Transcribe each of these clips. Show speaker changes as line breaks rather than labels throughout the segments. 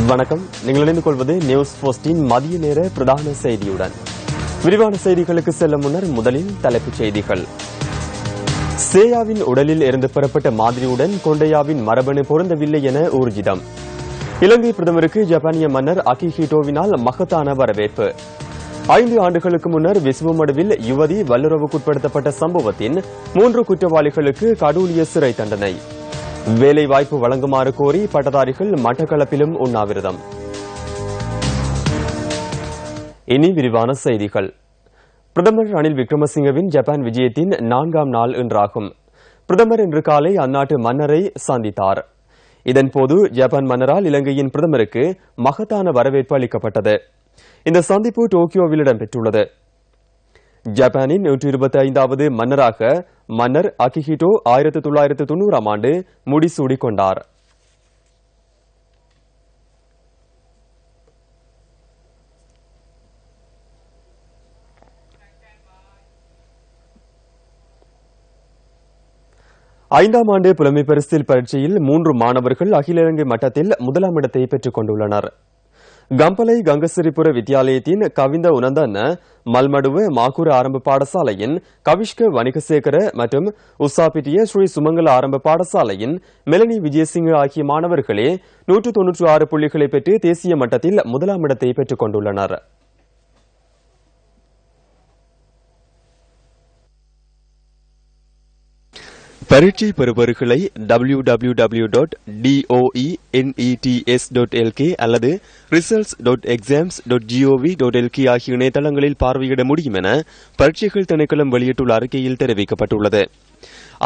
வணக்கம். நீங்கள் இணைந்து கொள்வது நியூஸ் போஸ்டின் மதிய நேர பிரதான செய்தியுடன். விரிவான செய்திகளுக்கு செல்லும் முன்னர் முதலில் தலைப்புச் செய்திகள். சேயாவின் உடலில் இருந்து பெறப்பட்ட மாதிரியுடன் கொண்டையாவின் மரபணு பொருந்தவில்லை என ஊர்ஜிதம். இலங்கை பிரதமருக்கு ஜப்பானிய மன்னர் அகிஹிட்டோவினால் மகத்தான வரவேற்பு. 5 ஆண்டுகளுக்கு முன்னர் விசுவமடுவில் யுவதி வல்லுறவுக்குட்படுத்தப்பட்ட சம்பவத்தின் 3 குற்றவாளிகளுக்கு கடூழிய சிறை தண்டனை. வேலைவாய்ப்பு வழங்குமாறு கோரி பட்டதாரிகள் மட்டக்களப்பிலும் உண்ணாவிரதம். இனி விரிவான செய்திகள். பிரதமர் ரணில் விக்ரமசிங்கவின் ஜப்பான் விஜயத்தின் 4ஆம் நாள் இன்றாகும். பிரதமர் இன்று காலை அந்நாட்டு மன்னரை சந்தித்தார். இதன்போது ஜப்பான் மன்னரால் இலங்கையின் பிரதமருக்கு மகத்தான வரவேற்பு அளிக்கப்பட்டது. இந்த சந்திப்பு டோக்கியோவில் இடம்பெற்றுள்ளது. ஜப்பானின் 125வது மன்னராக மன்னர் அகிஹிட்டோ 1990ஆம் ஆண்டு முடிசூடிக் கொண்டார். ஐந்தாம் ஆண்டு புலமை பரிசில் பரீட்சையில் 3 மாணவர்கள் அகில இலங்கை மட்டத்தில் முதலாம் இடத்தை பெற்றுக் கொண்டுள்ளனர். கம்பளை கங்கசிரிபுர வித்தியாலயத்தின் கவிந்த உனந்தன, மல்மடுவ மாக்கூர ஆரம்ப பாடசாலையின் கவிஷ்க வணிகசேகர மற்றும் உசாபிட்டிய ஸ்ரீ சுமங்கல ஆரம்ப பாடசாலையின் மெலனி விஜயசிங்க ஆகிய மாணவர்களே 196 புள்ளிகளை பெற்று தேசிய மட்டத்தில் முதலாம் இடத்தை பெற்றுக் கொண்டுள்ளனர். பரீட்சை பெறுபவர்களை www.doenets.lk அல்லது results.exams.gov.lk ஆகிய இணையதளங்களில் பார்வையிட முடியும் என பரீட்சைகள் திணைக்களம் வெளியிட்டுள்ள அறிக்கையில் தெரிவிக்கப்பட்டுள்ளது.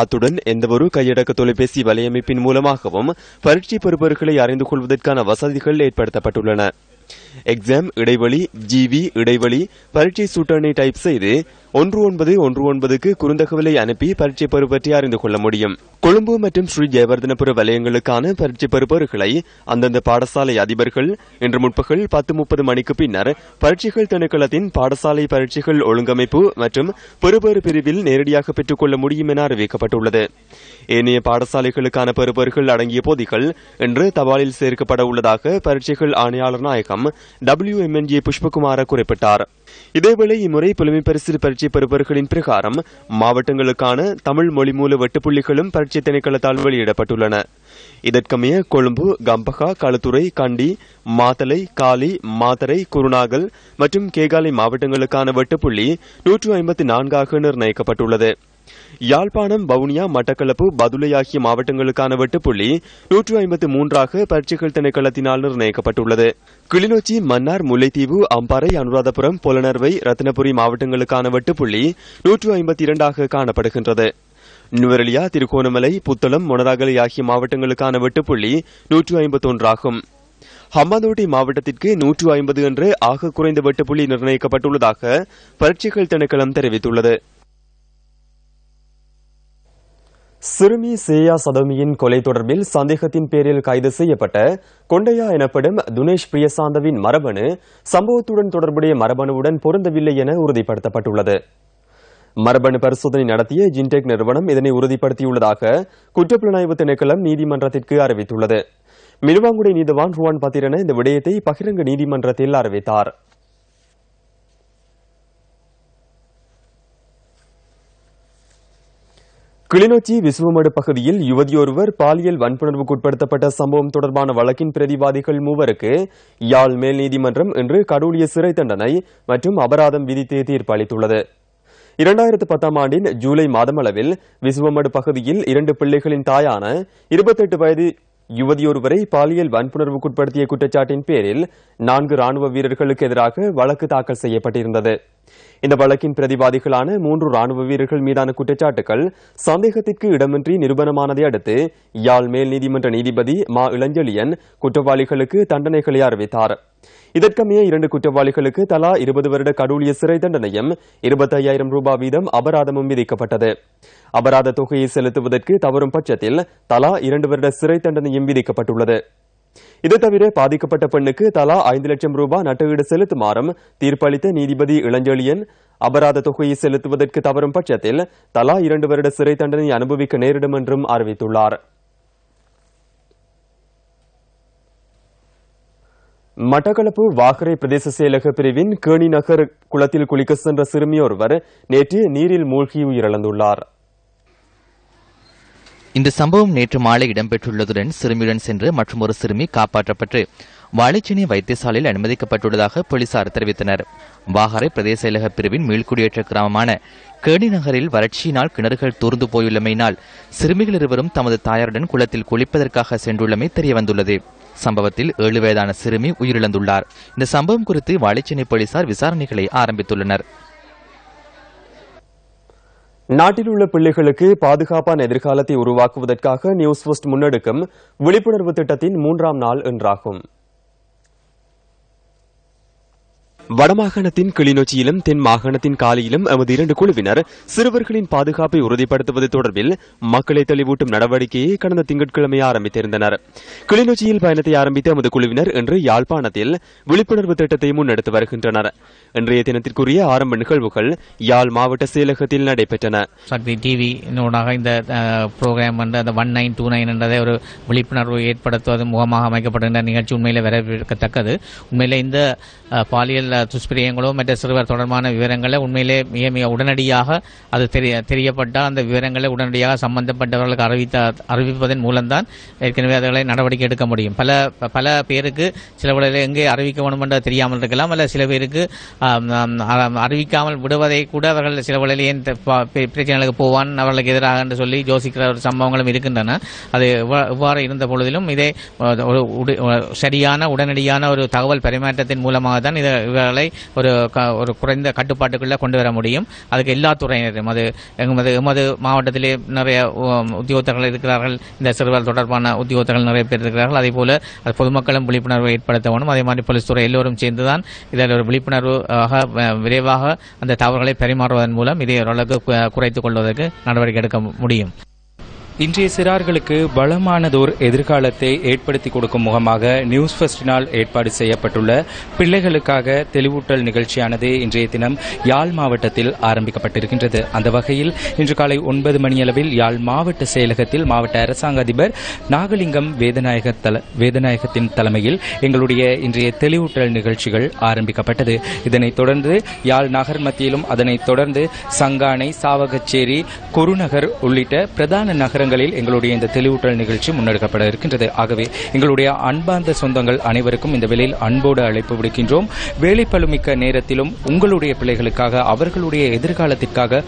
அத்துடன் எந்தவொரு கையடக்க தொலைபேசி வலையமைப்பின் மூலமாகவும் பரீட்சை பெறுபவர்களை அறிந்து கொள்வதற்கான வசதிகள் ஏற்படுத்தப்பட்டுள்ளன. எக்ஸாம் இடைவெளி ஜிவி இடைவெளி பரீட்சை சூட்டனை டைப் செய்து 1919க்கு குறுந்தகவலை அனுப்பி பரீட்சை பெறு பற்றி அறிந்து கொள்ள முடியும். கொழும்பு மற்றும் ஸ்ரீ ஜெயவர்தனபுர வலயங்களுக்கான பரீட்சை பெறுபவர்களை அந்தந்த பாடசாலை அதிபர்கள் இன்று முற்பகல் 10:30 மணிக்கு பின்னர் பரீட்சைகள் திணைக்களத்தின் பாடசாலை பரீட்சைகள் ஒழுங்கமைப்பு மற்றும் பெறுபேறு பிரிவில் நேரடியாக பெற்றுக் கொள்ள முடியும் என அறிவிக்கப்பட்டுள்ளது. ஏனைய பாடசாலைகளுக்கான பெறுபவர்கள் அடங்கிய பொதிகள் இன்று தபாலில் சேர்க்கப்பட உள்ளதாக பரீட்சைகள் ஆணையாளர் நாயகம் WMNJ புஷ்பகுமார குறிப்பிட்டார். இதேவேளை இம்முறை புலமை பரிசில் பரீட்சை பெறுபவர்களின் பிரகாரம் மாவட்டங்களுக்கான தமிழ் மொழி மூல வெட்டுப்புள்ளிகளும் பரீட்சை திணைக்களத்தால் வெளியிடப்பட்டுள்ளன. இதற்கமைய கொழும்பு, கம்பகா, களுத்துறை, கண்டி, மாத்தளை, காலி, மாத்தரை, குருநாகல் மற்றும் கேகாலை மாவட்டங்களுக்கான வெட்டுப்புள்ளி 154ஆக நிர்ணயிக்கப்பட்டுள்ளது. யாழ்ப்பாணம், வவுனியா, மட்டக்களப்பு, பதுளை ஆகிய மாவட்டங்களுக்கான வெட்டுப்புள்ளி 153ஆக பரீட்சைகள் திணைக்களத்தினால் நிர்ணயிக்கப்பட்டுள்ளது. கிளிநொச்சி, மன்னார், முல்லைத்தீவு, அம்பாறை, அனுராதபுரம், பொலனர்வை, ரத்தினபுரி மாவட்டங்களுக்கான வெட்டுப்புள்ளி 152ஆக காணப்படுகின்றது. நுவரெலியா, திருகோணமலை, புத்தளம், மொனராகலை ஆகிய மாவட்டங்களுக்கான வெட்டுப்புள்ளி 151 ஆகும். ஹம்பாந்தோட்டை மாவட்டத்திற்கு 150 என்று ஆக குறைந்த வெட்டுப்புள்ளி நிர்ணயிக்கப்பட்டுள்ளதாக பரீட்சைகள் திணைக்களம் தெரிவித்துள்ளது. சிறுமி சேயா சதோமியின் கொலை தொடர்பில் சந்தேகத்தின் பேரில் கைது செய்யப்பட்ட கொண்டையா எனப்படும் துனேஷ் பிரியசாந்தவின் மரபணு சம்பவத்துடன் தொடர்புடைய மரபணுவுடன் பொருந்தவில்லை என உறுதிப்படுத்தப்பட்டுள்ளது. மரபணு பரிசோதனை நடத்திய ஜின்டெக் நிறுவனம் இதனை உறுதிப்படுத்தியுள்ளதாக குற்றப்புலனாய்வு திணைக்களம் நீதிமன்றத்திற்கு அறிவித்துள்ளது. மினுவாங்குடை நீதிவான் ருவான் பத்திரன இந்த விடயத்தை பகிரங்க நீதிமன்றத்தில் அறிவித்தார். கிளிநொச்சி விசுவமடு பகுதியில் யுவதியொருவர் பாலியல் வன்புணர்வுக்குட்படுத்தப்பட்ட சம்பவம் தொடர்பான வழக்கின் பிரதிவாதிகள் 3 யாழ் மேல் நீதிமன்றம் இன்று கடூழிய சிறை தண்டனை மற்றும் அபராதம் விதித்து தீர்ப்பு அளித்துள்ளது. 2010ஆம் ஆண்டின் ஜூலை மாதமளவில் விசுவமடு பகுதியில் 2 பிள்ளைகளின் தாயான 28 வயது யுவதியொருவரை பாலியல் வன்புணர்வுக்குட்படுத்திய குற்றச்சாட்டின் பேரில் 4 ராணுவ வீரர்களுக்கு எதிராக வழக்கு தாக்கல் செய்யப்பட்டிருந்தது. இந்த வழக்கின் பிரதிவாதிகளான 3 ராணுவ வீரர்கள் மீதான குற்றச்சாட்டுகள் சந்தேகத்திற்கு இடமின்றி நிரூபணமானதை அடுத்து யாழ் மேல் நீதிமன்ற நீதிபதி மா இளஞ்செழியன் குற்றவாளிகளுக்கு தண்டனைகளை அறிவித்தார். இதற்கமைய 2 குற்றவாளிகளுக்கு தலா 20 வருட கடூழிய சிறை தண்டனையும் 25,000 ரூபாய் வீதம் அபராதமும் விதிக்கப்பட்டது. அபராத தொகையை செலுத்துவதற்கு தவறும் பட்சத்தில் தலா 2 வருட சிறை தண்டனையும் விதிக்கப்பட்டுள்ளது. இது தவிர பாதிக்கப்பட்ட பெண்ணுக்கு தலா 5 லட்சம் ரூபாய் நட்டஈடு செலுத்துமாறும் தீர்ப்பளித்த நீதிபதி இளஞ்செழியன் அபராத தொகையை செலுத்துவதற்கு தவறும் பட்சத்தில் தலா 2 வருட சிறை தண்டனை அனுபவிக்க நேரிடும் என்றும் அறிவித்துள்ளார். மட்டக்களப்பு வாகரை பிரதேச செயலக பிரிவின் கேணி நகர் குளத்தில் குளிக்க சென்ற சிறுமி ஒருவர் நேற்று நீரில் மூழ்கி உயிரிழந்துள்ளார்.
இந்த சம்பவம் நேற்று மாலை இடம்பெற்றுள்ளதுடன் சிறுமியுடன் சென்று மற்றொரு சிறுமி காப்பாற்றப்பட்டு வாழைச்சேனை வைத்தியசாலையில் அனுமதிக்கப்பட்டுள்ளதாக போலீசார் தெரிவித்தனர். வாகரை பிரதேச செயலக பிரிவின் மீள்குடியேற்ற கிராமமான கேணி நகரில் வறட்சியினால் கிணறுகள் தூர்ந்து போயுள்ளமையினால் சிறுமிகள் இருவரும் தமது தாயாருடன் குளத்தில் குளிப்பதற்காக சென்றுள்ளமை தெரியவந்துள்ளது. சம்பவத்தில் 7 வயதான சிறுமி உயிரிழந்துள்ளார். இந்த சம்பவம் குறித்து வாழைச்சேனை போலீசார் விசாரணைகளை ஆரம்பித்துள்ளனர்.
நாட்டில் உள்ள பிள்ளைகளுக்கு பாதுகாப்பான எதிர்காலத்தை உருவாக்குவதற்காக நியூஸ் ஃபர்ஸ்ட் முன்னெடுக்கும் விழிப்புணர்வு திட்டத்தின் 3ஆம் நாள் இன்றாகும். வடமாகாணத்தின் கிளிநொச்சியிலும் தென் மாகாணத்தின் காலியிலும் எமது 2 குழுவினர் சிறுவர்களின் பாதுகாப்பை உறுதிப்படுத்துவது தொடர்பில் மக்களை தெளிவூட்டும் நடவடிக்கையை கடந்த திங்கட்கிழமை ஆரம்பித்திருந்தனர். கிளிநொச்சியில் பயணத்தை ஆரம்பித்த எமது குழுவினர் இன்று யாழ்ப்பாணத்தில் விழிப்புணர்வு திட்டத்தை முன்னெடுத்து வருகின்றனர். இன்றைய தினத்திற்குரிய ஆரம்ப நிகழ்வுகள் யாழ் மாவட்ட செயலகத்தில் நடைபெற்றன.
டிவி இந்த புரோகிராம் அந்த 1929 என்றதை ஒரு விழிப்புணர்வு ஏற்படுத்துவது முகமாக அமைக்கப்படுகின்ற நிகழ்ச்சி உண்மையிலே வரவேற்கத்தக்கது. உண்மையிலே இந்த பாலியல் துஷ்பிரியங்களோ மற்ற சிறுவர் தொடர்பான விவரங்களை உண்மையிலே மிக உடனடியாக அது தெரியப்பட்டால் அந்த விவரங்களை உடனடியாக சம்பந்தப்பட்டவர்களுக்கு அறிவிப்பதன் மூலம்தான் ஏற்கனவே அதுகளை நடவடிக்கை எடுக்க முடியும். பல பேருக்கு சில வேளையில் எங்கே அறிவிக்க வேண்டும் என்று தெரியாமல் இருக்கலாம், அல்ல சில பேருக்கு அறிவிக்காமல் விடுவதை கூட அவர்கள் சில வேளையில் ஏன் பிரச்சனைகளுக்கு போவான் அவர்களுக்கு எதிராக என்று சொல்லி யோசிக்கிற ஒரு சம்பவங்களும் இருக்கின்றன. அது எவ்வாறு இருந்த பொழுதிலும் இதை சரியான உடனடியான ஒரு தகவல் பரிமாற்றத்தின் மூலமாக தான் இவர்களை ஒரு குறைந்த கட்டுப்பாட்டுக்குள்ள கொண்டு வர முடியும். அதுக்கு எல்லா துறையினரும் எமது மாவட்டத்திலே நிறைய உத்தியோகத்தர்கள் இருக்கிறார்கள், இந்த சிறுவர் தொடர்பான உத்தியோகத்தர்கள் நிறைய பேர் இருக்கிறார்கள். அதே போல பொதுமக்களும் விழிப்புணர்வு ஏற்படுத்த வேண்டும். அதே மாதிரி போலீஸ் துறை எல்லோரும் சேர்ந்துதான் இதில் ஒரு விழிப்புணர்வு விரைவாக அந்த தவறுகளை பரிமாறுவதன் மூலம் இதை ஓரளவுக்கு குறைத்துக் கொள்வதற்கு நடவடிக்கை எடுக்க முடியும்.
இன்றைய சிறார்களுக்கு வளமானதோர் எதிர்காலத்தை ஏற்படுத்தி கொடுக்கும் முகமாக நியூஸ் ஃபர்ஸ்டினால் ஏற்பாடு செய்யப்பட்டுள்ள பிள்ளைகளுக்காக தெளிவூட்டல் நிகழ்ச்சியானது இன்றைய தினம் யாழ் மாவட்டத்தில் ஆரம்பிக்கப்பட்டிருக்கின்றது. அந்த வகையில் இன்று காலை 9 மணியளவில் யாழ் மாவட்ட செயலகத்தில் மாவட்ட அரசாங்க அதிபர் நாகலிங்கம் வேதநாயகத்தின் தலைமையில் எங்களுடைய இன்றைய தெளிவூட்டல் நிகழ்ச்சிகள் ஆரம்பிக்கப்பட்டது. இதனைத் தொடர்ந்து யாழ் நகர் மத்தியிலும் அதனைத் தொடர்ந்து சங்கானை, சாவகச்சேரி, குருநகர் உள்ளிட்ட பிரதான நகரங்களில் எங்களுடைய இந்த தெளிவூட்டல் நிகழ்ச்சி முன்னெடுக்கப்பட இருக்கின்றது. ஆகவே எங்களுடைய அன்பார்ந்த சொந்தங்கள் அனைவருக்கும் இந்த வேளையில் அன்போடு அழைப்பு விடுக்கின்றோம். வேலைப்பளுமிக்க நேரத்திலும் உங்களுடைய பிள்ளைகளுக்காக அவர்களுடைய எதிர்காலத்திற்காக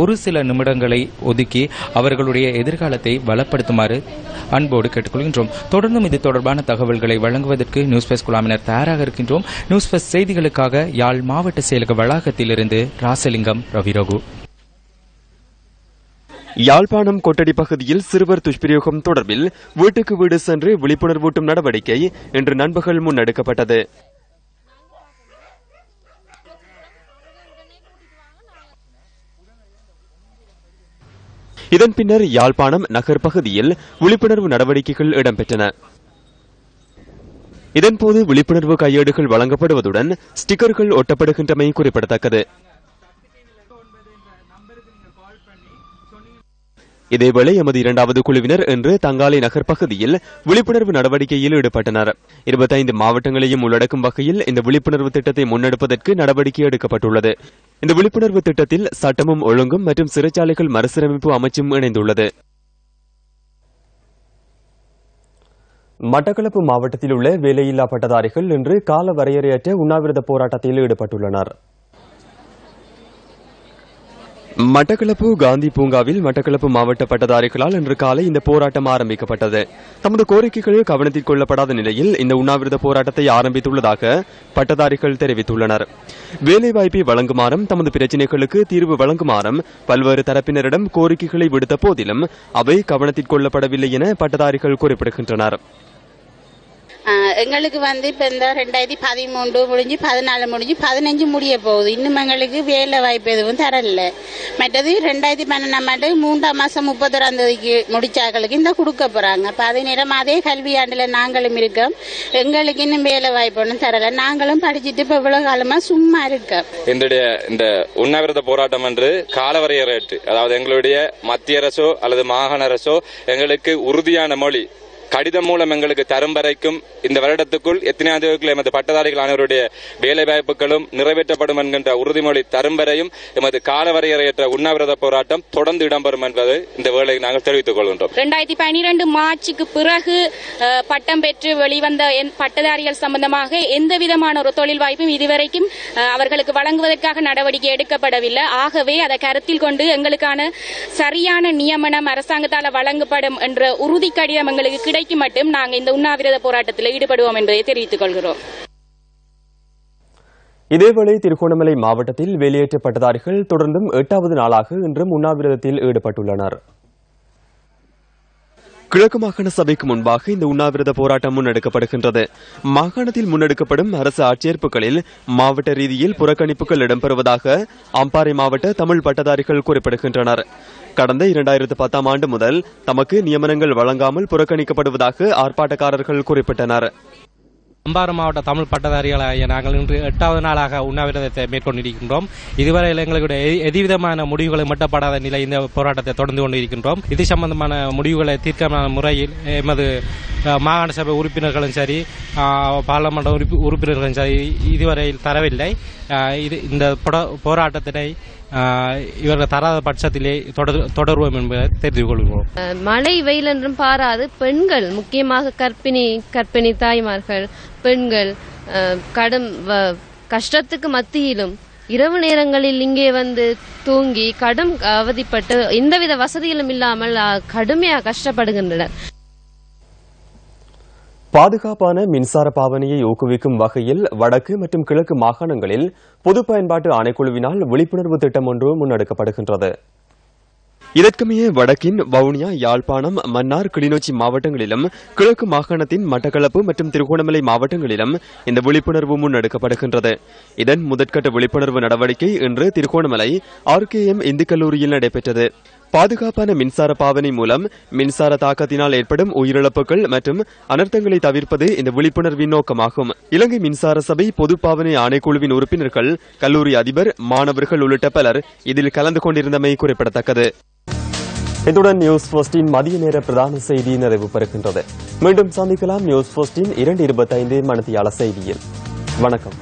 ஒரு சில நிமிடங்களை ஒதுக்கி அவர்களுடைய எதிர்காலத்தை வளப்படுத்துமாறு அன்போடு கேட்டுக்கொள்கின்றோம். தொடர்ந்தும் இது தொடர்பான தகவல்களை வழங்குவதற்கு நியூஸ் ஃபர்ஸ்ட் குழாமினர் தயாராக இருக்கின்றோம். நியூஸ் ஃபர்ஸ்ட் செய்திகளுக்காக யாழ் மாவட்ட செயலக வளாகத்திலிருந்து ராசலிங்கம் ரவிரகு.
யாழ்ப்பாணம் கொட்டடி பகுதியில் சிறுவர் துஷ்பிரயோகம் தொடர்பில் வீட்டுக்கு வீடு சென்று விழிப்புணர்வூட்டும் நடவடிக்கை இன்று நண்பகல் முன்னெடுக்கப்பட்டது. இதன் பின்னர் யாழ்ப்பாணம் நகர் பகுதியில் விழிப்புணர்வு நடவடிக்கைகள் இடம்பெற்றன. இதன்போது விழிப்புணர்வு கையேடுகள் வழங்கப்படுவதுடன் ஸ்டிக்கர்கள் ஒட்டப்படுகின்றமை குறிப்பிடத்தக்கது. இதேவேளை எமது 2வது குழுவினர் இன்று தங்காலை நகர் பகுதியில் விழிப்புணர்வு நடவடிக்கையில் ஈடுபட்டனர். 25 மாவட்டங்களையும் உள்ளடக்கும் வகையில் இந்த விழிப்புணர்வு திட்டத்தை முன்னெடுப்பதற்கு நடவடிக்கை எடுக்கப்பட்டுள்ளது. இந்த விழிப்புணர்வு திட்டத்தில் சட்டமும் ஒழுங்கும் மற்றும் சிறைச்சாலைகள் மறுசீரமைப்பு அமைச்சும் இணைந்துள்ளது. மட்டக்களப்பு மாவட்டத்தில் உள்ள வேலையில்லா பட்டதாரிகள் இன்று கால வரையறையற்ற உண்ணாவிரத போராட்டத்தில் ஈடுபட்டுள்ளனர். மட்டக்களப்பு காந்தி பூங்காவில் மட்டக்களப்பு மாவட்ட பட்டதாரிகளால் இன்று காலை இந்த போராட்டம் ஆரம்பிக்கப்பட்டது. தமது கோரிக்கைகள் கவனத்தில் கொள்ளப்படாத நிலையில் இந்த உண்ணாவிரத போராட்டத்தை ஆரம்பித்துள்ளதாக பட்டதாரிகள் தெரிவித்துள்ளனர். வேலைவாய்ப்பை வழங்குமாறும் தமது பிரச்சினைகளுக்கு தீர்வு வழங்குமாறும் பல்வேறு தரப்பினரிடம் கோரிக்கைகளை விடுத்த போதிலும் அவை கவனத்தில் கொள்ளப்படவில்லை என பட்டதாரிகள் குறிப்பிடுகின்றனர்.
எங்களுக்கு இப்ப இந்த 2013 முடிஞ்சு 14 முடிஞ்சு 15 முடிய போகுது. இன்னும் எங்களுக்கு வேலை வாய்ப்பு எதுவும் தரல. மற்றது 2012 3ஆம் மாசம் 31ஆம் தேதிக்கு முடிச்சாக்களுக்கு இந்த கொடுக்க போறாங்க. அப்ப அதே நேரம் அதே கல்வியாண்டுல நாங்களும் இருக்கோம். எங்களுக்கு இன்னும் வேலை வாய்ப்பு ஒன்றும் தரல. நாங்களும் படிச்சுட்டு இப்ப இவ்வளவு காலமா சும்மா இருக்கோம்.
இந்த உண்ணாவிரத போராட்டம் என்று காலவரையறையற்று, அதாவது எங்களுடைய மத்திய அரசோ அல்லது மாகாண அரசோ எங்களுக்கு உறுதியான மொழி கடிதம் மூலம் எங்களுக்கு தரும் வரைக்கும் இந்த வருடத்துக்குள் எத்தனையாவது எமது பட்டதாரிகள் அனைவருடைய வேலை வாய்ப்புகளும் நிறைவேற்றப்படும் என்கின்ற உறுதிமொழி தரும் வரையும் எமது காலவரையறையற்ற உண்ணாவிரத போராட்டம் தொடர்ந்து இடம்பெறும் என்பதை இந்த வேளை நாங்கள் தெரிவித்துக் கொள்கின்றோம்.
2012 மார்ச்சுக்கு பிறகு பட்டம் பெற்று வெளிவந்த பட்டதாரிகள் சம்பந்தமாக எந்த விதமான ஒரு தொழில் வாய்ப்பும் இதுவரைக்கும் அவர்களுக்கு வழங்குவதற்காக நடவடிக்கை எடுக்கப்படவில்லை. ஆகவே அதை கருத்தில் கொண்டு எங்களுக்கான சரியான நியமனம் அரசாங்கத்தால் வழங்கப்படும் என்ற உறுதி கடிதம் எங்களுக்கு கிடைக்கும் மட்டும் நாங்கள் இந்த உண்ணாவிரத போராட்டத்தில் ஈடுபடுவோம் என்பதை தெரிவித்துக் கொள்கிறோம்.
இதேவேளை திருகோணமலை மாவட்டத்தில் வெளியேற்ற பட்டதாரிகள் தொடர்ந்தும் 8வது நாளாக இன்றும் உண்ணாவிரதத்தில் ஈடுபட்டுள்ளனர். கிழக்கு மாகாண சபைக்கு முன்பாக இந்த உண்ணாவிரத போராட்டம் முன்னெடுக்கப்படுகின்றது. மாகாணத்தில் முன்னெடுக்கப்படும் அரசு ஆட்சேர்ப்புகளில் மாவட்ட ரீதியில் புறக்கணிப்புகள் இடம்பெறுவதாக அம்பாறை மாவட்ட தமிழ் பட்டதாரிகள் குறிப்பிடுகின்றனர். கடந்த 2010 ஆண்டு முதல் தமக்கு நியமனங்கள் வழங்காமல் புறக்கணிக்கப்படுவதாக ஆர்ப்பாட்டக்காரர்கள் குறிப்பிட்டனர்.
அம்பாறை மாவட்ட தமிழ் பட்டதாரிகளாகிய நாங்கள் இன்று 8வது நாளாக உண்ணாவிரதத்தை மேற்கொண்டிருக்கின்றோம். இதுவரையில் எங்களுடைய எதுவிதமான முடிவுகளை மட்டுப்படாத நிலை இந்த போராட்டத்தை தொடர்ந்து கொண்டிருக்கின்றோம். இது சம்பந்தமான முடிவுகளை தீர்க்கமான முறையில் எமது மாகாண சபை உறுப்பினர்களும் சரி, பாராளுமன்ற உறுப்பினர்களும் சரி இதுவரையில் தரவில்லை. இந்த போராட்டத்தினை இவர்கள் தராத பட்சத்திலே தொடர்வோம் என்பதை தெரிந்து கொள்கிறோம்.
மழை வெயில் என்றும் பாராது பெண்கள், முக்கியமாக கர்ப்பிணி தாய்மார்கள், பெண்கள் கடும் கஷ்டத்துக்கு மத்தியிலும் இரவு நேரங்களில் இங்கே வந்து தூங்கி கடும் அவதிப்பட்டு எந்தவித வசதிகளும் இல்லாமல் கடுமையாக கஷ்டப்படுகின்றனர்.
பாதுகாப்பான மின்சார பாவனையை ஊக்குவிக்கும் வகையில் வடக்கு மற்றும் கிழக்கு மாகாணங்களில் பொது பயன்பாட்டு ஆணைக்குழுவினால் விழிப்புணர்வு திட்டம் ஒன்று முன்னெடுக்கப்படுகின்றது. இதற்குமைய வடக்கின் வவுனியா, யாழ்ப்பாணம், மன்னார், கிளிநொச்சி மாவட்டங்களிலும் கிழக்கு மாகாணத்தின் மட்டக்களப்பு மற்றும் திருகோணமலை மாவட்டங்களிலும் இந்த விழிப்புணர்வு முன்னெடுக்கப்படுகின்றது. இதன் முதற்கட்ட விழிப்புணர்வு நடவடிக்கை இன்று திருகோணமலை RKM இந்து கல்லூரியில் நடைபெற்றது. பாதுகாப்பான மின்சார பாவனை மூலம் மின்சார தாக்கத்தினால் ஏற்படும் உயிரிழப்புகள் மற்றும் அனர்த்தங்களை தவிர்ப்பது இந்த விழிப்புணர்வின் நோக்கமாகும். இலங்கை மின்சார சபை பொது பாவனை ஆணைக்குழுவின் உறுப்பினர்கள், கல்லூரி அதிபர், மாணவர்கள் உள்ளிட்ட பலர் இதில் கலந்து கொண்டிருந்தமை குறிப்பிடத்தக்கது. இத்துடன் நியூஸ் போஸ்டின் மதிய நேர பிரதான செய்தி நிறைவு பெறுகின்றது. மீண்டும் சந்திக்கலாம் நியூஸ் போஸ்டின் 2:25 மணித்தியால செய்தியில். வணக்கம்.